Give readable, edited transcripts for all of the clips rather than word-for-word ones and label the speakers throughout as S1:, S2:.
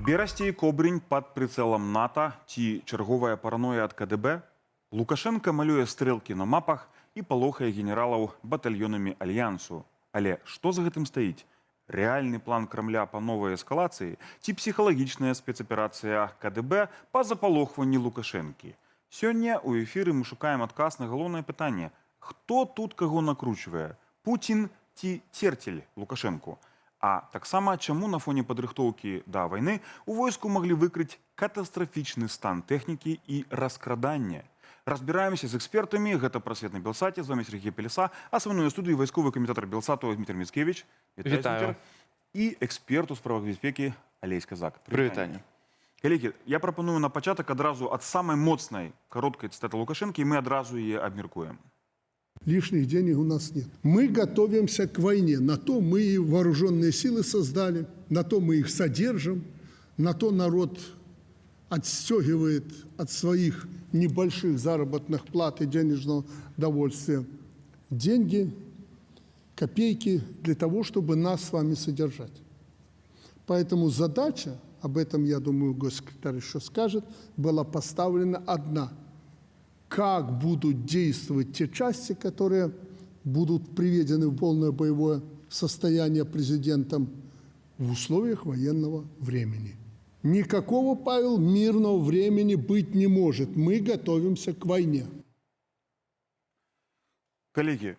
S1: Берасцей Кобрень пад прыцэлам НАТО ці чарговая параноя ад КДБ? Лукашенко малюе стрэлкі на мапах і палохае генералаў батальёнамі альянсу. Але што за гэтым стаіць? Рэальны план Крамля па новай эскалацыі ці псіхалагічная спецаперацыя КДБ па запалохванні Лукашэнкі? Сёння ў эфіры мы шукаем адказ на галоўнае пытанне: хто тут каго накручвае? Пуцін ці церцель Лукашэнку? А таксама, чаму на фоне падрыхтоўкі да вайны у войску маглі выкрыць катастрафічны стан тэхнікі і раскрадання? Разбіраемся з экспертамі. Гэта «Прасвет на Белсаце». З вами Сергей Пелеса. А са мною ў студыі вайсковы каментатор Белсату Дмітрий Міцкевич.
S2: Вітаю.
S1: І эксперт у справах бяспекі Алесь Казак.
S2: Прывітанне.
S1: Калегі, я прапаную на пачатак адразу ад самай моцнай кароткай цытаты Лукашэнкі, і мы адразу яе абмеркуем.
S3: Лишних денег у нас нет. Мы готовимся к войне. На то мы и вооруженные силы создали, на то мы их содержим, на то народ отстегивает от своих небольших заработных плат и денежного довольствия деньги, копейки для того, чтобы нас с вами содержать. Поэтому задача, об этом, я думаю, госсекретарь еще скажет, была поставлена одна – как будут действовать те части, которые будут приведены в полное боевое состояние президентом в условиях военного времени. Никакого, Павел, мирного времени быть не может. Мы готовимся к войне.
S1: Коллеги,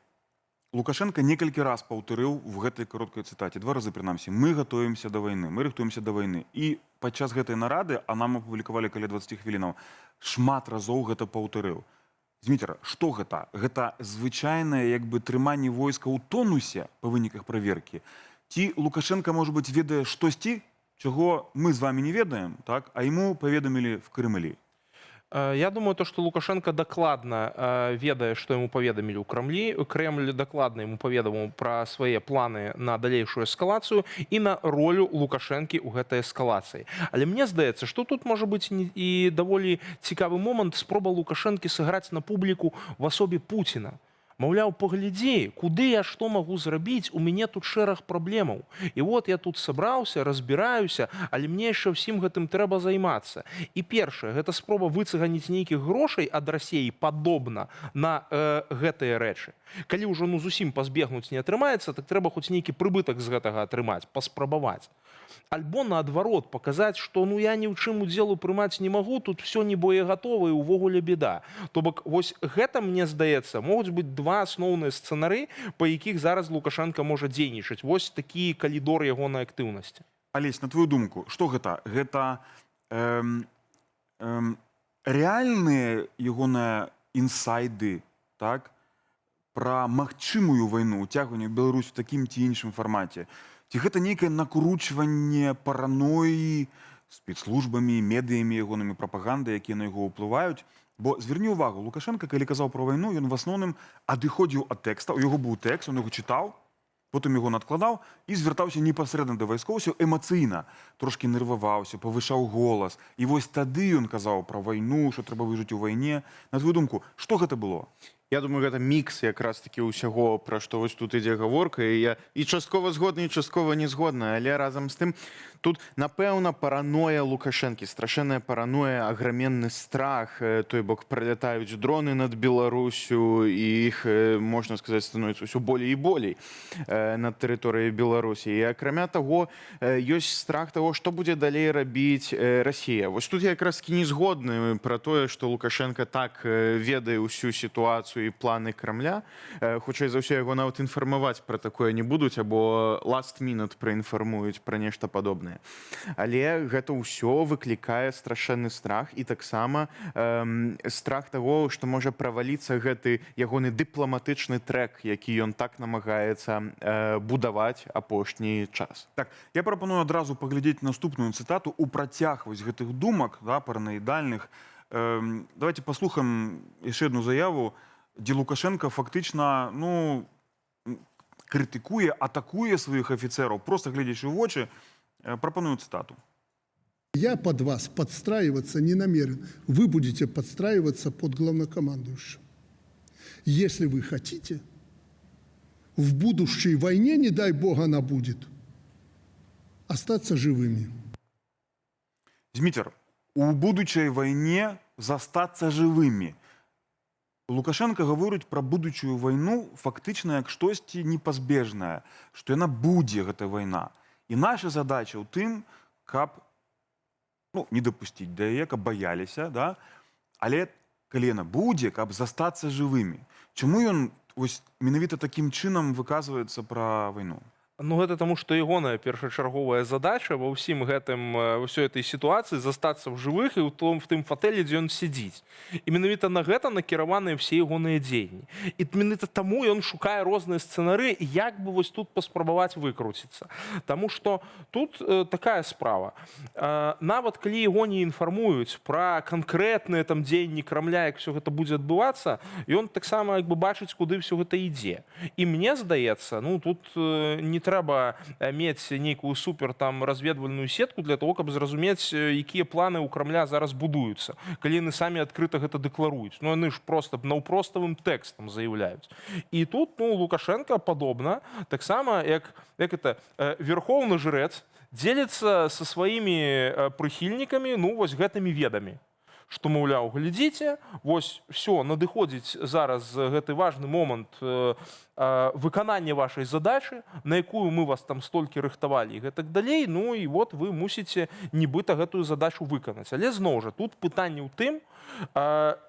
S1: Лукашенко некалькі раз паўтарыў в гэтай кароткай цытаце, 2 разы прынамсі: мы готовимся да вайны, мы рыхтуемся да вайны. І падчас гэтай нарады, а нам апублікавалі каля 20 хвілінаў, шмат разоў гэта паўтарыў. Зміцер, што гэта? Гэта звычайнае як бы трыманне войска ў тонусе па выніках праверкі? Ці Лукашенко, можа быць, ведае штосьці, чаго мы з вами не ведаем, так? А яму паведамілі в Кремлі?
S2: Я думаю, что Лукашенко докладно ведает, что ему поведомили у Кремля. Кремль докладно ему поведомил про свои планы на дальнейшую эскалацию и на роль Лукашенки у этой эскалации. Але мне здаецца, что тут может быть и довольно цікавый момент спроба Лукашенки сыграць на публику в особе Путина. Маўляў, паглядзі, куды я што магу зрабіць, у мяне тут шэраг праблемаў. І вот я тут сабраўся, разбіраюся, але мне яшчэ ўсім гэтым трэба займацца. І першае, гэта спроба выцыганіць нейкіх грошай ад Расіі падобна на гэтыя рэчы. Калі ўжо зусім пазбегнуць не атрымаецца, так трэба хоць нейкі прыбытак з гэтага атрымаць, паспрабаваць. Альбо наадварот паказаць, што я ні ў чым удзелу прымаць не магу, тут все не боегатова і увогуле беда. То бок вось гэта, мне здаецца, могуць быць 2 асноўныя сцэнары, па якіх зараз Лукашенко можа дзейнічаць. Вось такі калідор ягонай актыўнасці.
S1: Алесь, на твою думку, што гэта? Гэта рэальныя ягоныя інсайды, так, пра магчымую вайну, уцягванне ў Беларусь у такім ці іншым фармаце? Ці гэта нейкае накручванне параноі спецслужбамі, медыямі, ягонымі прапагандай, якія на яго ўплываюць? Бо зверні ўвагу, Лукашенко, калі казаў пра вайну, ён в асноўным адыходзіў ад тэкста, у яго быў тэкст, он яго чытаў, потым яго надкладаў і звяртаўся непасрэдна да вайскоўцаў эмацыйна, трошкі нерваваўся, павышаў голас. І вось тады ён казаў пра вайну, што трэба выжыць у вайне. На твою думку, што гэта было?
S4: Я думаю, гэта мікс якраз такі ўсяго, пра што вось тут ідзе гаворка, і я і часткова згодны, і часткова не згодны, але разам з тым тут, напэўна, параноя Лукашэнкі, страшэнная параноя, аграменны страх, той бок пралятаюць дроны над Беларусю, і іх, можна сказаць, становіцца ўсё болей і болей над тэрыторыяй Беларусі. І акрамя таго, ёсць страх таго, што будзе далей рабіць Расія. Вось тут я якраз-такі не згодны пра тое, што Лукашенко так ведае ўсю сітуацыю і планы Крамля. Хутчэй за ўсё, яго нават інфармаваць пра такое не будуць, або last minute праінфармуюць пра нешта падобнае. Але гэта ўсё выклікае страшэнны страх, і таксама страх таго, што можа праваліцца гэты ягоны дыпламатычны трэк, які ён так намагаецца будаваць апошні час.
S1: Так, я прапаную адразу паглядзець наступную цытату ў працяг вось гэтых думак, да, параноідальных. Давайте паслухаем яшчэ одну заяву, дзе Лукашенко фактычна, крытыкуе, атакуе сваіх афіцэраў, проста глядзячы ў вочы. Пропоную цитату.
S3: Я под вас подстраиваться не намерен. Вы будете подстраиваться под главнокомандующим. Если вы хотите, в будущей войне, не дай бог она будет, остаться живыми.
S1: Змітер, у будучай вайне застацца жывымі. Лукашенко гаворыць пра будучую вайну фактычна як штосьці непазбежнае, што яна будзе, гэта вайна. І наша задача ў тым, каб не дапусціць да яе, каб баяліся, да? Але калі яна будзе, каб застацца жывымі. Чаму ён менавіта такім чынам выказваецца пра вайну?
S2: Ну, гэта таму, што ягоная першачарговая задача ва ўсім гэтым, ўсёй этой сітуацыі застацца ў жывых і в тым фатэле, дзе ён сядзіць. І менавіта на гэта накіраваныя ўсе ягоныя дзеянні. І менавіта таму ён шукае розныя сцэнары, як бы вось тут паспрабаваць выкруціцца. Таму што тут такая справа. Нават калі яго не інфармуюць пра канкрэтныя там дзеянні Крамля, як все гэта будзе адбывацца, ён таксама як бы бачыць, куды все гэта ідзе. І мне здаецца, ну тут не трэба мець нейкую супер там разведвальную сетку для того, каб зразумець, якія планы ў Крамля зараз будуюцца, калі яны самі адкрыта гэта дэкларуюць. Ну яны ж просто наўпроставым тэкстам заяўляюць. І тут Лукашенко падобна, таксама як это верхоўны жрэц дзеліцца са сваімі прыхільнікамі вось гэтымі ведамі. Што, маўляў, глядзіце, вось все, надыходзіць зараз гэты важны момант выканання вашай задачы, на якую мы вас там столькі рыхтавалі і гэтак далей, ну і вот вы мусіце нібыта гэтую задачу выканаць. Але зноў жа, тут пытанне ў тым,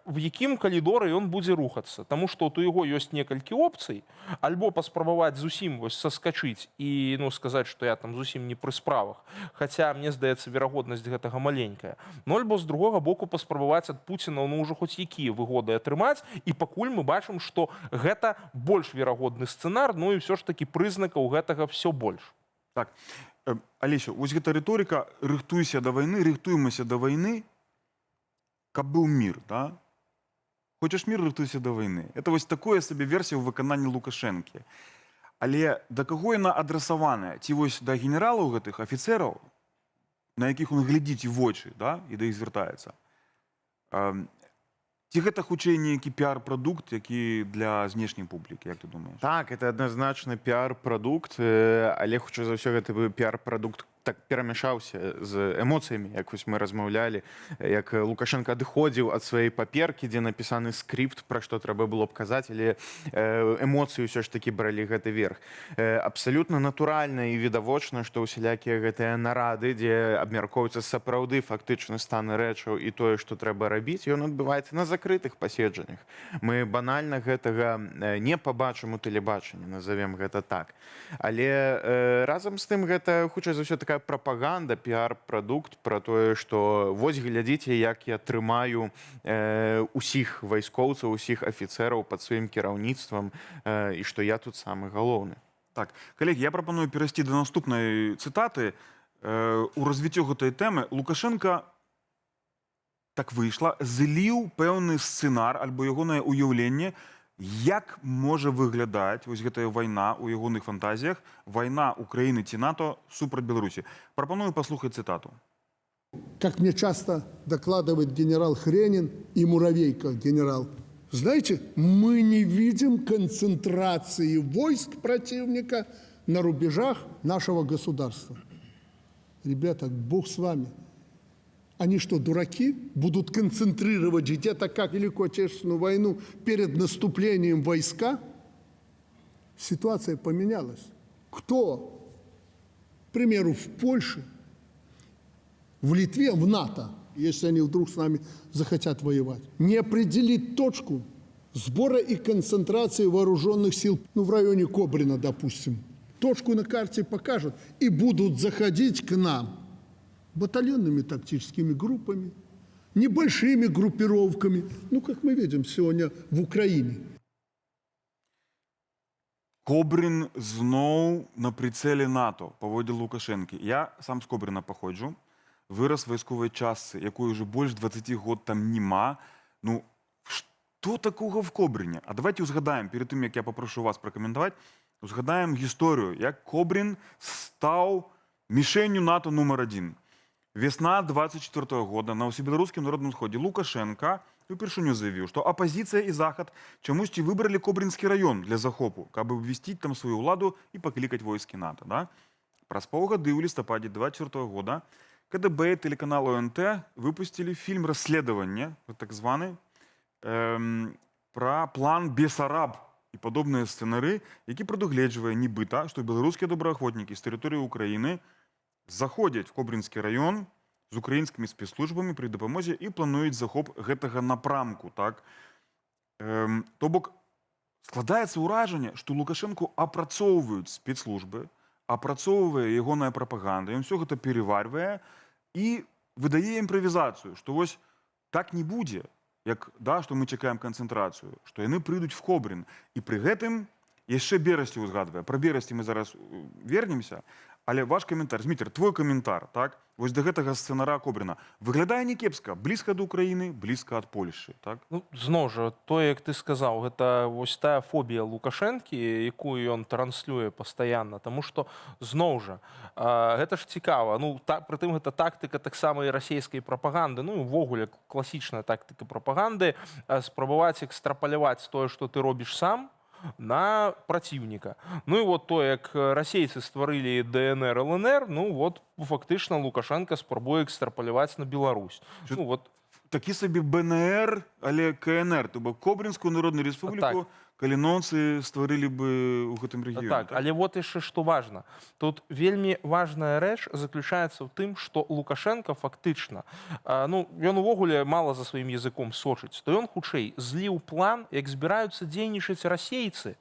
S2: в якім калідоры ён будзе рухацца. Таму што у яго ёсць некалькі опцый, альбо паспрабаваць зусім саскачыць і сказаць, што я там зусім не пры справах, хаця, мне здаецца, верагоднасць гэтага маленькая. Ну, альбо з другога боку паспрабаваць ад Пуціна ўжо хоць якія выгоды атрымаць, і пакуль мы бачым, што гэта больш верагодны сцэнар, ну і ўсё ж такі прызнакаў гэтага все больш.
S1: Так, Алеся, вось гэта рыторыка «рыхтуйся да вайны», «рыхтуемся да вайны», каб быў мір, да? Хочаш мір, рыхтуйся да вайны. Это вось такое сабе версія ў выкананні Лукашэнкі. Але да каго яна адрасаваная? Ці вось да генералаў гэтых афіцэраў, на якіх он глядзіць у вочы, да? І да іх звяртаецца? Ці гэта хутчэй нейкі піар-прадукт, які для знешняй публікі, як ты думаеш?
S4: Так, это адназначна піар-прадукт, але хутчэй за ўсё гэты піар-прадукт так перамяшаўся з эмоцыямі, як вось мы размаўлялі, як Лукашенко адыходзіў ад сваёй паперкі, дзе напісаны скрипт, пра што трэба было б казаць, але эмоцыі ўсё ж такі бралі гэты верх. Абсалютна натуральна і відавочна, што ўсялякія гэтыя нарады, дзе абмяркоўваецца сапраўды фактычны стан рэчаў і тое, што трэба рабіць, ён адбываецца на закрытых паседжаннях. Мы банальна гэтага не пабачым у тэлебачанні, назовем гэта так. Але разам з тым гэта хутчэй за ўсё такая прапаганда, піар-прадукт пра тое, што вось глядзіце, як я трымаю усіх вайскоўцаў, усіх афіцэраў пад сваім кіраўніцтвам і што я тут самы галоўны.
S1: Так, калегі, я прапаную перайсці да наступнай цытаты. У развіццё гэтай тэмы Лукашенко так выйшла, зліў пэўны сцэнар альбо ягонае ўяўленне, як можа выглядаць вось гэтая вайна ў ягоных фантазіях, вайна Украины ці НАТО супраць Беларусі. Пропоную послухать цитату.
S3: Как мне часто докладывает генерал Хренин и Муравейко генерал, знаете, мы не видим концентрации войск противника на рубежах нашего государства. Ребята, Бог с вами. Они что, дураки? Будут концентрировать где-то, как Великую Отечественную войну, перед наступлением войска? Ситуация поменялась. Кто, к примеру, в Польше, в Литве, в НАТО, если они вдруг с нами захотят воевать, не определит точку сбора и концентрации вооруженных сил, в районе Кобрина, допустим, точку на карте покажут и будут заходить к нам батальонными тактическими группами, небольшими группировками, как мы видим сегодня в Украине.
S1: Кобрин зноў на прицеле НАТО, паводле Лукашэнкі. Я сам з Кобрина паходжу, вырас в вайсковай частцы, якой уже больш 20 год там нема. Што такога в Кобрине? А давайте узгадаем, перед тым, як я попрошу вас пракаментаваць, узгадаем гісторыю, як Кобрин стаў мішэнню НАТО нумар 1. Весна 24 года на ўсебеларускім народным сходзе Лукашенко упершыню заявіў, што апазіцыя і захад чамусьці выбралі Кобринскі раён для захопу, каб абвясціць там сваю ўладу і паклікаць войскі НАТО. Да? Праз паўгады ў лістападзе 24 года КДБ и телеканал ОНТ выпустили фильм «Расследование», так званый, про план «Бесараб» і падобныя сцэнары, які прадугледжвае нібыта, што беларускія добраахвотнікі з тэрыторыі Украіны заходзяць в Кобринскі раён з украінскімі спецслужбамі пры дапамозе і плануюць захоп гэтага напрамку. Так? То бок, складаецца ўражанне, што Лукашэнку апрацоўваюць спецслужбы, апрацоўвае ягоная прапаганда, ён все гэта переварвае і выдае імправізацыю, што вось так не будзе, як, да, што мы чакаем канцэнтрацыю, што яны прыйдуць в Кобрин. І пры гэтым яшчэ Берасці ўзгадвае. Пра Берасці мы зараз вернемся, але ваш каментар, Зміцер, твой каментар, так? Вось да гэтага сцэнара Кобрина выглядае някепска, блізка да Украіны, блізка ад Польшчы, так?
S2: Ну, зноў жа, тое, як ты сказаў, гэта вось тая фобія Лукашэнкі, якую ён транслюе пастаянна, таму што зноў жа, гэта ж цікава. Ну, прытым гэта тактыка таксама і расійскай прапаганды, ну і ўвогуле класічная тактыка прапаганды, спрабаваць экстрапаляваць тое, што ты робіш сам, на праціўніка. Ну і вот то, як расейцы стварылі ДНР, ЛНР, ну вот фактычна Лукашенко спрабуе экстрапаляваць на Беларусь. Ну вот
S1: такі сабе БНР, але КНР, то бок Кобринскую народную республику, каліноўцы стварылі бы ў гэтым рэгіёне.
S2: Так, але вот яшчэ што важна. Тут вельмі важная рэч заключаецца ў тым, што Лукашенко фактычна, ну, ён увогуле мала за сваім языком сочыць, то ён хутчэй зліў план, як збіраюцца дзейнічаць расейцы,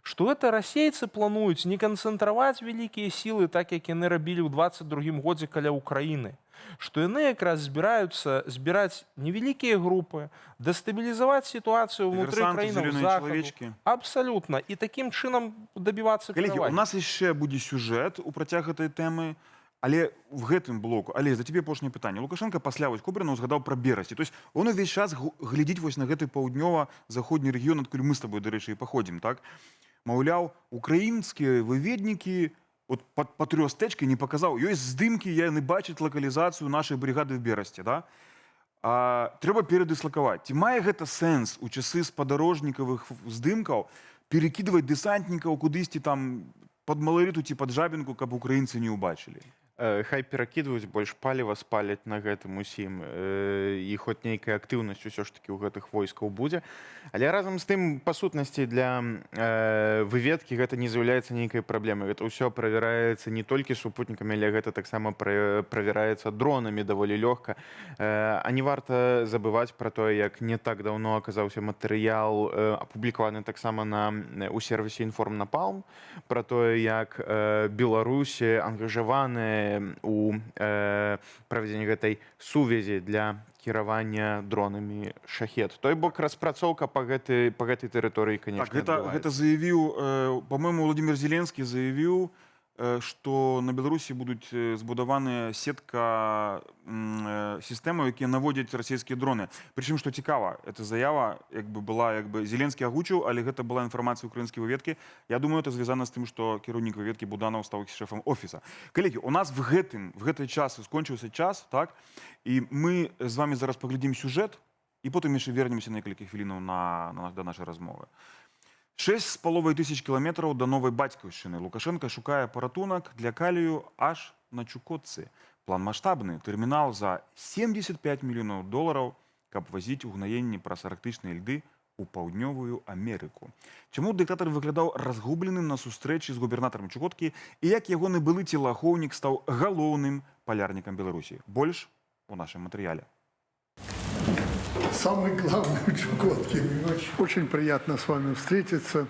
S2: што это расейцы плануюць не канцэнтраваць вялікія сілы, так як яны рабілі ў 22-м годзе каля Украіны, што яны якраз збіраюцца збіраць невялікія групы, дэстабілізаваць сітуацыю внутры краінаў Захаду. Абсалютна. І такім чынам дабівацца
S1: перавагі.
S2: Коллеги,
S1: у нас яшчэ будзе сюжэт у працяг гэтай тэмы, але в гэтым блоку, але за тебе апошняе пытанне. Лукашенко пасля вось Кобрина узгадаў пра Берасці. То есть он увесь час глядзіць вось на гэты паўднёва-заходні рэгіён, адкуль мы з табой, дарэчы, і паходзім, так? Маўляў, украінскія выведнікі от па трёстэчкі не паказаў. Ёсць здымкі, яны бачаць лакалізацыю нашай бригады в Берасці, да? Трэба перадыслакаваць. Ці мае гэта сэнс у часы спадарожнікавых здымкаў перакідваць дэсантнікаў кудысьці там пад Маларыту ці пад Жабінку, каб украінцы не ўбачылі?
S4: Хай перакідваюць, больш паліва спаляць на гэтым усім, і хоць нейкая актыўнасць усё ж такі ў гэтых войскаў будзе. Але разам з тым, па сутнасці, для выведкі гэта не з'яўляецца нейкай праблемай. Гэта ўсё правяраецца не толькі супутнікамі, але гэта таксама правяраецца дронамі даволі лёгка. А не варта забываць пра тое, як не так даўно аказаўся матэрыял, апублікаваны таксама у сервісе «Інформнапалм», пра тое, як Беларусі ангажаваныя у правядзенні гэтай сувязі для кіравання дронамі «Шахет». Той бок распрацоўка па гэтай тэрыторыі, конечно,
S1: гэта заявіў, по-моему, Владимир Зеленскі заявіў, што на Беларусі будуць збудаваныя сетка сістэмаў, якія наводзяць расійскія дроны. Прычым, што цікава, эта заява была, Зеленскі агучыў, але гэта была інфармацыя украінскай выведкі. Я думаю, это звязана з тым, што кіраўнік выведкі Буданаў стаў шэфам офіса. Калегі, у нас в гэтай часы скончыўся час, так? І мы з вами зараз паглядзім сюжэт, і потым яшчэ вернемся на некалькі хвілінаў да нашай размовы. 6,5 тысяч кілометраў да новай бацькаўшчыны. Лукашенко шукае паратунак для калію аж на Чукотцы. План маштабны. Тэрмінал за $75 мільёнаў, каб вазіць угнаенні праз арктычныя льды у паўднёвую Амерыку. Чаму дыктатар выглядаў разгубленым на сустрэчы з губернатарам Чукоткі і як ягоны былы целаахоўнік стаў галоўным палярнікам Беларусі? Больш у нашым матэрыяле.
S3: Самый главный в Чукотке. Очень приятно с вами встретиться,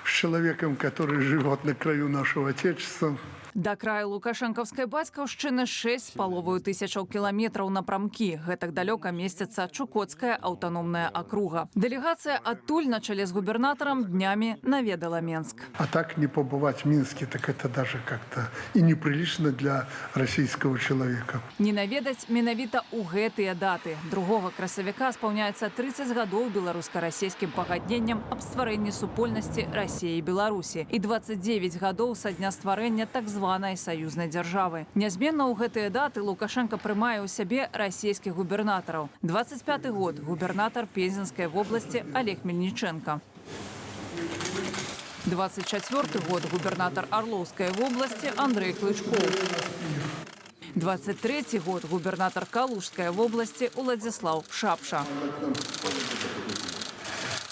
S3: с человеком, который живет на краю нашего Отечества.
S5: Да краю лукашэнкаўскай бацькаўшчыны 6,5 тысячаў кіламетраў напрамкі. Гэтак далёка месціцца Чукотская аўтаномная акруга. Дэлегацыя адтуль на чале з губернатарам днямі наведала Менск.
S3: А так не побывать в Минске, так это даже как-то и неприлично для российского человека.
S5: Не наведаць менавіта ў гэтыя даты. 2 красавіка спаўняецца 30 гадоў беларуска-расійскім пагадненням аб стварэнні супольнасці Расіі і Беларусі і 29 гадоў са дня стварэння так званай саюзнай дзяржавы. Нязменна ў гэтыя даты Лукашенко прымае ў сябе расійскіх губернатараў. 25 год губернатар Пензенскай вобласці Олег Мельниченко. 24 год губернатар Орловской области Андрей Клычков. 23-й год губернатор Калужской области Уладзіслаў Шапша.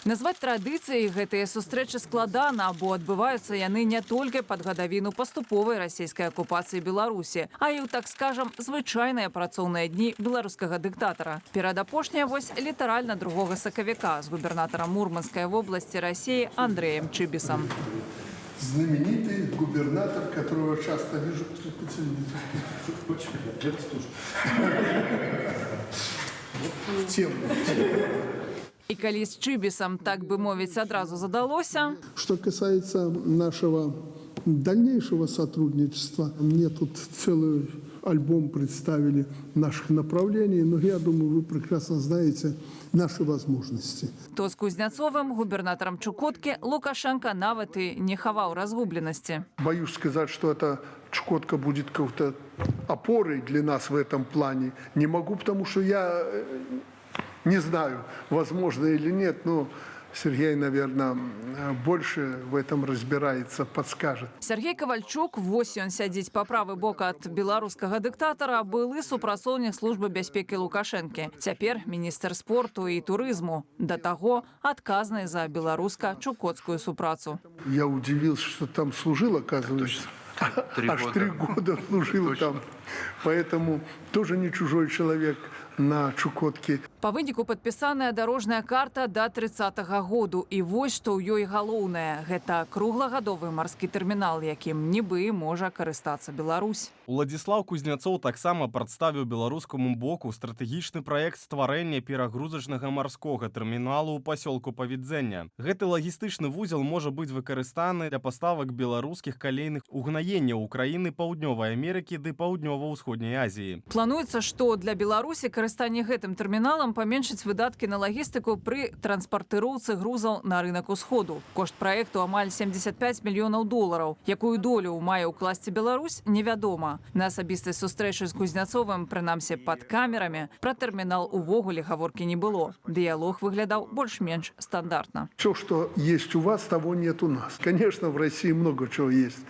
S5: Назваць традыцыяй гэтыя сустрэчы складана, бо адбываюцца яны не толькі пад гадавіну паступовай расійскай акупацыі Беларусі, а і ў, так скажам, звычайныя працоўныя дні беларускага дыктатара. Перадапошняя вось літаральна 2 сакавіка з губернатарам Мурманскай вобласці Расіі Андреем Чибисом.
S3: Знаменитый губернатор, которого часто вижу по телевизору. В тему.
S5: І калі з Чибисом, так бы мовіць, адразу задалося,
S3: Что касается нашего дальнейшего сотрудничества, мне тут целый альбом представили наших направлений, но я думаю, вы прекрасно знаете наши возможности.
S5: то з Кузнецовым, губернатором Чукотки, Лукашенко нават і не хаваў разгубленасці.
S3: Боюсь сказать, что эта Чукотка будет какой-то опорой для нас в этом плане. Не могу, потому что я не знаю, возможно или нет, но Сергей, наверное, больше в этом разбирается, подскажет.
S5: Сергей Ковальчук, вось ён сядзіць па правы бок ад беларускага дыктатара, былы супрацоўнік службы бяспекі Лукашэнкі. Цяпер міністр спорту і турызму. Да таго, адказны за беларуска-чукотскую супрацу.
S3: Я удивился, что там служил, оказывается. Аж 3 года служил там. Поэтому тоже не чужой человек на Чукотке.
S5: Па выніку падпісаная дарожная карта да 30-го году. І вось што ў ёй галоўнае. Гэта круглагадовы марскі тэрмінал, якім нібы можа карыстацца Беларусь.
S6: Уладзіслаў Кузнецоў таксама прадставіў беларускаму боку стратэгічны праект стварэння перагрузачнага марскога тэрміналу ў пасёлку Павідзення. Гэты лагістычны вузел можа быць выкарыстаны для паставак беларускіх калейных угнаенняў Украіны, Паўднёвай Амерыкі ды Паўднёва-ўсходняй Азіі.
S5: Плануецца, што для Беларусі карыстанне гэтым тэрміналам паменшыць выдаткі на лагістыку пры транспартыроўцы грузаў на рынак усходу. Кошт праекту амаль $75 мільёнаў. Якую долю мае ўкласці Беларусь, невядома. На асабістай сустрэчы з Кузнецовым, прынамсі пад камерамі, пра тэрмінал увогуле гаворкі не было. Дыялог выглядаў больш-менш стандартна.
S3: Все, что есть у вас, того нет у нас. Конечно, в России много чего есть.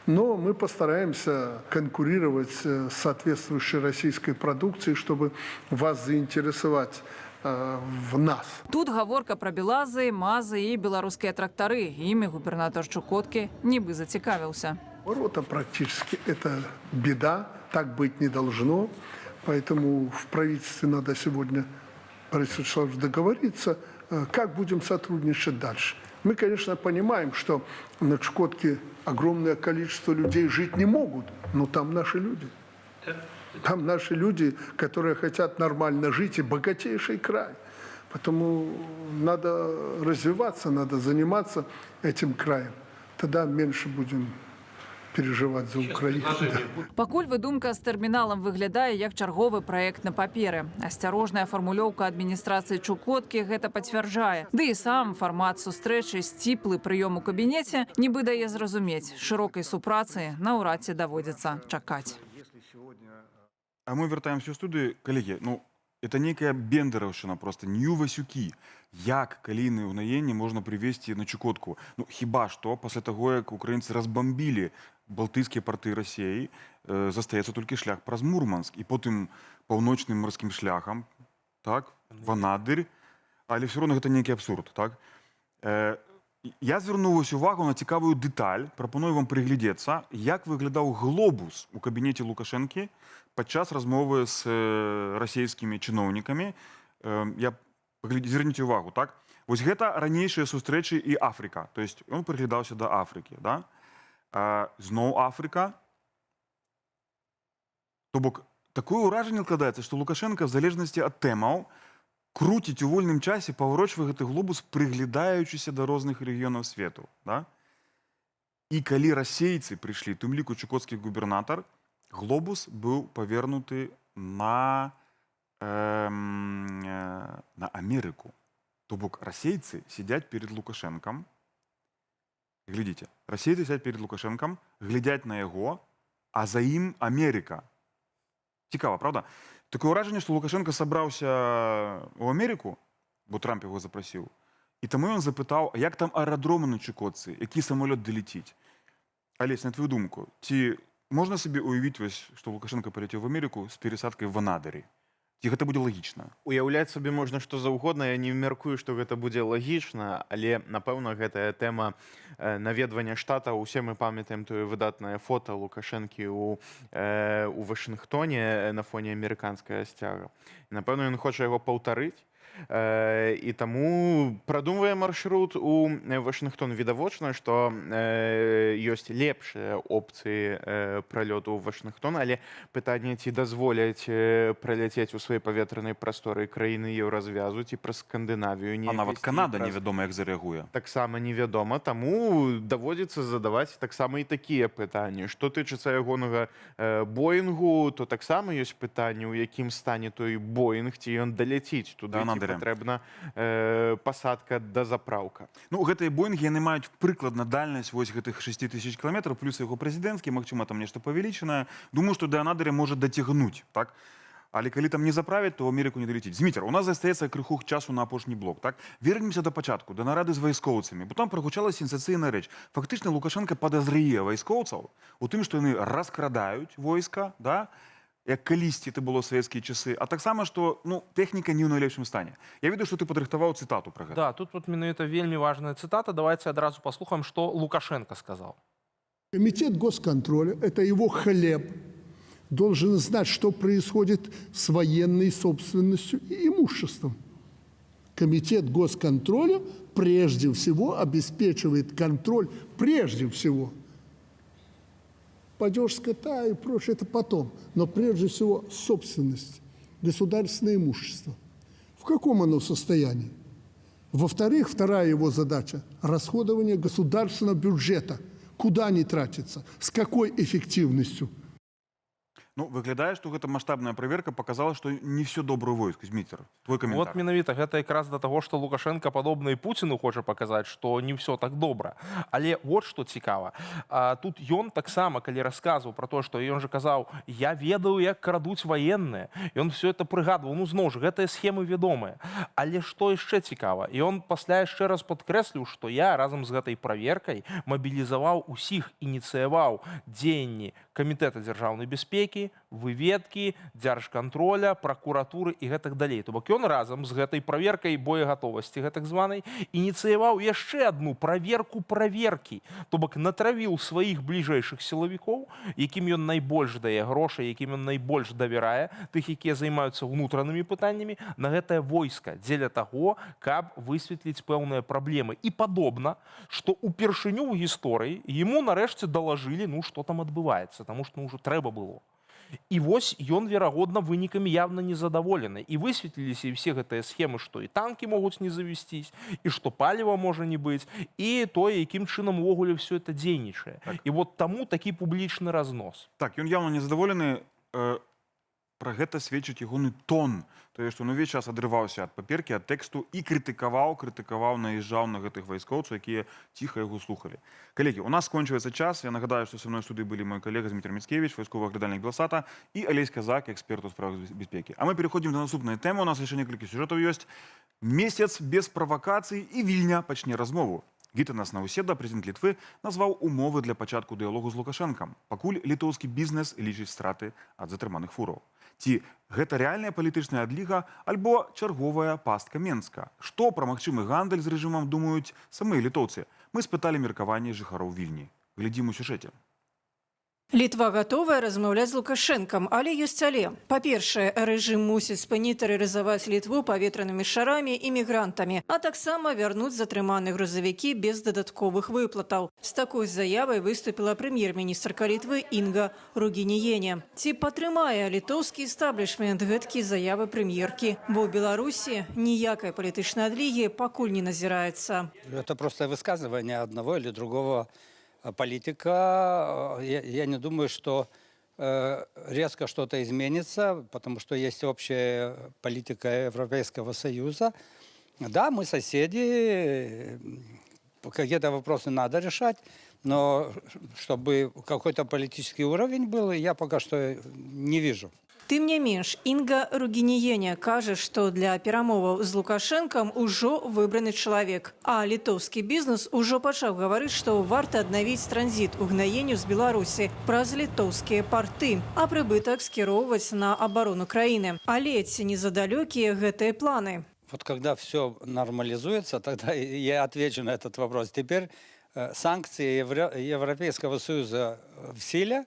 S3: Но мы постараемся конкурировать с соответствующей российской продукцией, чтобы вас заинтересовать в нас.
S5: Тут гаворка пра белазы, мазы і беларускія трактары. Імі губернатор Чукоткі нібы зацікавіўся.
S3: Ворота практически это беда, так быть не должно. Поэтому в правительстве надо сегодня, Борис Вячеславович, договориться, как будем сотрудничать дальше. Мы, конечно, понимаем, что на Чукотке огромное количество людей жить не могут, но там наши люди. Там наши люди, которые хотят нормально жить, и богатейший край. Поэтому надо развиваться, надо заниматься этим краем. Тогда меньше будем переживать за Украину.
S5: Пакуль выдумка з тэрміналам выглядае як чарговы праект на паперы. Асцярожная фармулёўка адміністрацыі Чукоткі гэта пацвярджае. Ды і сам фармат сустрэчы, сціплы прыём у кабінеце нібы дае зразумець, шырокай супрацы наўрад ці даводзіцца чакаць.
S1: А мы вяртаемся ў студыю. Калегі, это некая бендераўшчына просто, нью-васюкі. Як калійныя ўгнаенні можна прывесці на Чукотку? Хіба што пасля таго, як украінцы разбамбілі балтыйскія парты Расіі, застаецца толькі шлях праз Мурманск і потым паўночным марскім шляхам, так, Ванадыр, але все роўно гэта нейкі абсурд, так? Я звярнуў увагу на цікавую дэталь, прапаную вам прыглядзецца, як выглядаў глобус у кабінеце Лукашэнкі падчас размовы з расійскімі чыноўнікамі. Зверніце увагу, так? Вось гэта ранейшыя сустрэчы і Афрыка. То есть он прыглядаўся да Афрыкі, да? Зноў Афрыка. То бок, такое ўражанне складаецца, што Лукашенко, в залежнасці ад тэмаў, круціць у вольным часе, паварочвае гэты глобус, прыглядаючыся да розных рэгіёнаў свету, да? І калі расейцы прыйшлі, тым ліку чукотскі губернатар, глобус быў павернуты на Амерыку. То бок расейцы сядзяць перед Лукашэнкам. Глядзіце, расейцы сядзяць перед Лукашэнкам, глядзяць на яго, а за ім Амерыка. Цікава, правда? Такое ўражанне, што Лукашенко сабраўся ў Амерыку, бо Трамп яго запрасіў, і таму ён запытаў, як там аэрадромы на Чукотцы, які самолёт далеціць. Алесь, на твою думку, ці Можна собі уявіць, вось, што Лукашенко паляцеў в Амерыку з перасадкай в Анадырі? Ці гэта будзе лагічна?
S4: Уяўляць сабе можна што заўгодна, я не мяркую, што гэта будзе лагічна, але напэўна гэтая тэма наведвання штата, усе мы памятаем тое выдатнае фота Лукашэнкі у Вашынгтоне на фоне амерыканскага сцяга. Напэўна, ён хоча яго паўтарыць. І таму прадумвае маршрут у Вашынгтон. Відавочна, што ёсць лепшыя опцыі пралёту ў Вашынгтон, але пытанне, ці дазволяць праляцець у сваёй паветранай прасторы краіны Еўразвязу ці праз Скандынавію.
S1: А нават Канада невядома, як зарэагуе.
S4: Таксама невядома, таму даводзіцца задаваць таксама і такія пытанні. Што тычыцца ягонага Боінгу, то таксама ёсць пытанне, у якім стане той Боінг, ці ён даляціць туды, ці патрэбна пасадка да запраўка.
S1: Ну, гэтыя Боінгі, яны маюць прыкладна дальнасць вось гэтых 6000 кіламетраў, плюс яго прэзідэнцкі, магчыма, там нешта павялічанае. Думаю, што да Анадыря можа дацягнуць, так? Але калі там не заправяць, то ў Амерыку не далеціць. Зміцер, у нас застаецца крыху часу на апошні блок, так? Вернемся да пачатку, да нарады з вайскоўцамі, бо там прагучала сенсацыйная рэч. Фактычна Лукашенко падазрые вайскоўцаў у тым, што яны раскрадаюць войска, да? Як калісьці это было савецкія часы, а таксама, што тэхніка не ў найлепшым стане. Я ведаю, што ты падрыхтаваў цытату пра гэта.
S2: Да, тут вот менавіта вельмі важная цытата. Давайте адразу паслухаем, што Лукашенко сказал.
S3: Комитет госконтроля – это его хлеб. Должен знать, что происходит с военной собственностью и имуществом. Комитет госконтроля прежде всего обеспечивает контроль, прежде всего. Падеж скота и прочее – это потом. Но прежде всего собственность, государственное имущество. В каком оно состоянии? Во-вторых, вторая его задача – расходование государственного бюджета. Куда они тратятся? С какой эффективностью?
S1: Ну, выглядае, што гэта маштабная праверка паказала, што не все добра ў войску. Зміцер, твой каментар.
S2: Вот менавіта гэта якраз да таго, што Лукашенко падобна і Пуціну хоча паказаць, што не ўсё так добра. Але вот што цікава. Тут ён таксама, калі расказваў пра то, што ён жа казаў, я ведаю, як крадуць ваенныя. Ён все это прыгадваў. Ну, зноў ж, гэтыя схемы вядомыя. Але што яшчэ цікава? І ён пасля яшчэ раз падкрэсліў, што я разам з гэтай праверкай мабілізаваў усіх, ініцыяваў дзеянні Камітэта дзяржаўнай бяспекі, выведкі, дзяржкантроля, пракуратуры і гэтак далей. То бок ён разам з гэтай праверкай боегатовасці гэтак званай ініцыяваў яшчэ адну праверку праверкі. То бок натравіў сваіх бліжэйшых сілавікоў, якім ён найбольш дае грошай, якім ён найбольш давярае, тых, якія займаюцца ўнутранымі пытаннямі, на гэтае войска дзеля таго, каб высветліць пэўныя праблемы. І падобна, што ўпершыню ў гісторыі яму нарэшце далажылі, што там адбываецца, таму што ўжо трэба было. І вось ён, верагодна, вынікамі явна незадаволены. І высветліліся і все гэтыя схемы, што і танкі могуць не завесцісь, і што паліва можа не быць, і тое, якім чынам увогуле все это дзейнічае.
S1: Так.
S2: І вот таму такі публічны разнос.
S1: Так, ён явно незадаволены. Пра гэта сведчыць ягоны тон. Тое, што ўвесь час адрываўся ад паперкі, ад тэксту і крытыкаваў, наязджаў на гэтых вайскоўцаў, якія ціха яго слухалі. Калегі, у нас скончваецца час. Я нагадаю, што са мной студыі былі мой калега Зміцер Міцкевіч, вайсковы аглядальнік Белсата, і Алесь Казак, эксперт у справах бяспекі. А мы пераходзім да наступнай тэмы. У нас яшчэ некалькі сюжэтаў ёсць. Месяц без правакацый і Вільня пачне размову. Гітанас Наўседа, прэзідэнт Літвы, назваў умовы для пачатку дыялогу з Лукашэнкам, пакуль літоўскі бізнес лічыць страты ад затрыманых фураў. Ці гэта рэальная палітычная адліга альбо чарговая пастка Менска? Што пра магчымы гандаль з рэжымам думаюць самыя літоўцы? Мы спыталі меркаванне жыхароў Вільні. Глядзім у сюжэце.
S7: Літва гатовая размаўляць з Лукашэнкам, але ёсць але. Па-першае, рэжым мусіць спыніць тэрарызаваць Літву паветранымі шарамі і мігрантамі, а таксама вярнуць затрыманыя грузавікі без дадатковых выплатаў. З такой заявай выступіла прэм'ер-міністрка Літвы Інга Ругініене. Ці падтрымае літоўскі эстаблішмент гэткі заявы прэм'еркі? Бо ў Беларусі ніякай палітычнай адлігі пакуль не назіраецца.
S8: Это просто высказывание одного или другого политика. Я не думаю, что резко что-то изменится, потому что есть общая политика Европейского Союза. Да, мы соседи, какие-то вопросы надо решать, но чтобы какой-то политический уровень был, я пока что не вижу.
S7: Тым не менш, Інга Ругініене кажа, што для перамоваў з Лукашэнкам ужо выбраны чалавек. А літоўскі бізнес ужо пачаў гаварыць, што варта аднавіць транзіт угнаенню з Беларусі праз літоўскія парты, а прыбытак скіроўваць на абарону краіны. Але ці не задалёкія гэтыя планы?
S8: Вот когда все нормализуется, тогда я отвечу на этот вопрос. Теперь санкции Европейского Союза в силе.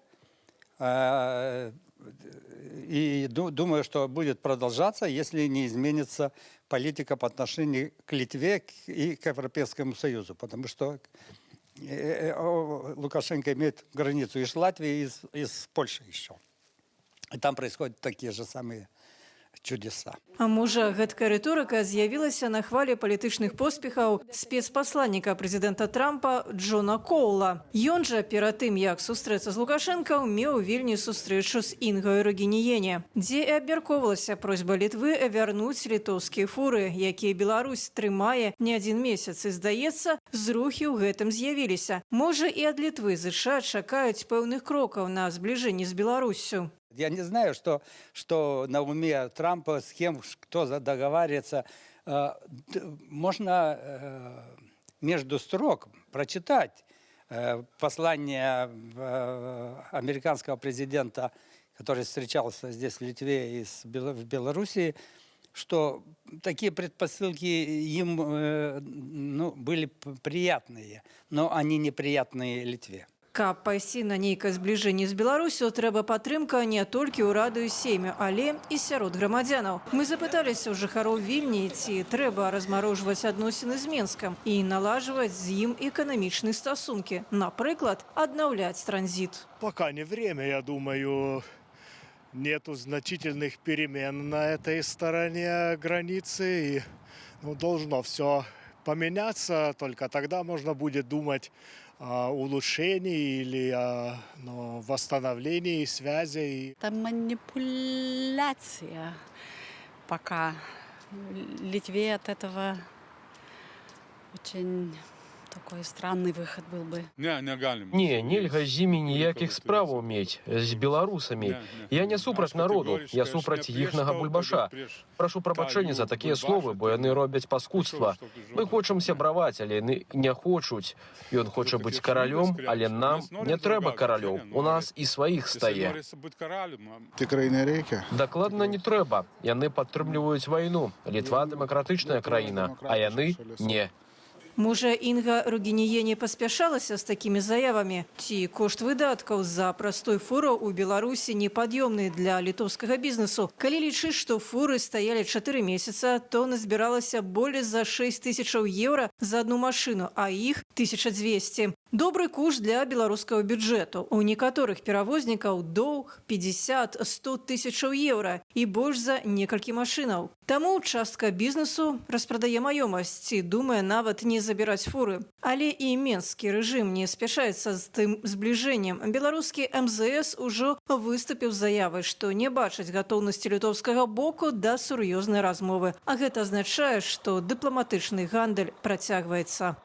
S8: И думаю, что будет продолжаться, если не изменится политика по отношению к Литве и к Европейскому Союзу. Потому что Лукашенко имеет границу и с Латвией, и с Польшей еще. И там происходят такие же самые чудеса.
S7: А можа, гэткая рыторыка з'явілася на хвале палітычных поспехаў спецпасланніка прэзідэнта Трампа Джона Коула. Ён жа перад тым, як сустрэцца з Лукашэнкам, меў вільні сустрэчу з Інгай Ругініене, дзе і абмяркоўвалася просьба Літвы вярнуць літоўскія фуры, якія Беларусь трымае не адзін месяц. І, здаецца, зрухі ў гэтым з'явіліся. Можа, і ад Літвы ЗША чакаюць пэўных крокаў на збліжэнні з Беларуссю.
S8: Я не знаю, что на уме Трампа, с кем, кто договаривается. Можно между строк прочитать послание американского президента, который встречался здесь в Литве и в Белоруссии, что такие предпосылки им были приятные, но они неприятные Литве.
S7: Каб пайсці на нейкае збліжэнне з Беларусю, трэба падтрымка не толькі ўраду і сем'ю, але і сярод грамадзянаў. Мы запыталіся ў жыхароў Вільні, ці трэба размарожваць адносіны з Менскам і налажваць з ім эканамічныя стасункі. Напрыклад, аднаўляць транзит.
S9: Пока не время, я думаю. Нету значительных перемен на этой стороне границы. И, должно все поменяться, только тогда можно будет думать о улучшении или о восстановлении связей.
S10: Это манипуляция пока. Литве от этого очень такой странный выход был бы.
S11: Не, нельга з імі ніякіх справаў мець, з беларусамі. Я не супраць народу, я супраць іхнага бульбаша. Прашу прабачэння за такія словы, бо яны робяць паскудства. Мы хочам сябраваць, але яны не хочуць. Ён хоча быць каралём, але нам не трэба каралёў. У нас і сваіх стае. Дакладна не трэба. Яны падтрымліваюць вайну. Літва дэмакратычная краіна, а яны не.
S7: Можа, Інга Ругініене паспяшалася з такімі заявамі? Ці кошт выдаткаў за прастой фураў у Беларусі непад'ёмны для літоўскага бізнесу? Калі лічыць, што фуры стаялі 4 месяца, то назбіралася болей за 6 тысячаў еўра за одну машыну, а іх 1200. Добры курс для беларускага бюджэту. У некаторых перавознікаў доўг 50-100 тысячаў еўра і больш за некалькі машынаў. Таму частка бізнесу распрадае маёмасць ці думае нават не забіраць фуры. Але і менскі рэжым не спяшаецца з тым збліжэннем. Беларускі МЗС ужо выступіў з заявай, што не бачыць гатоўнасці літоўскага боку да сур'ёзнай размовы. А гэта азначае, што дыпламатычны гандаль працягваецца.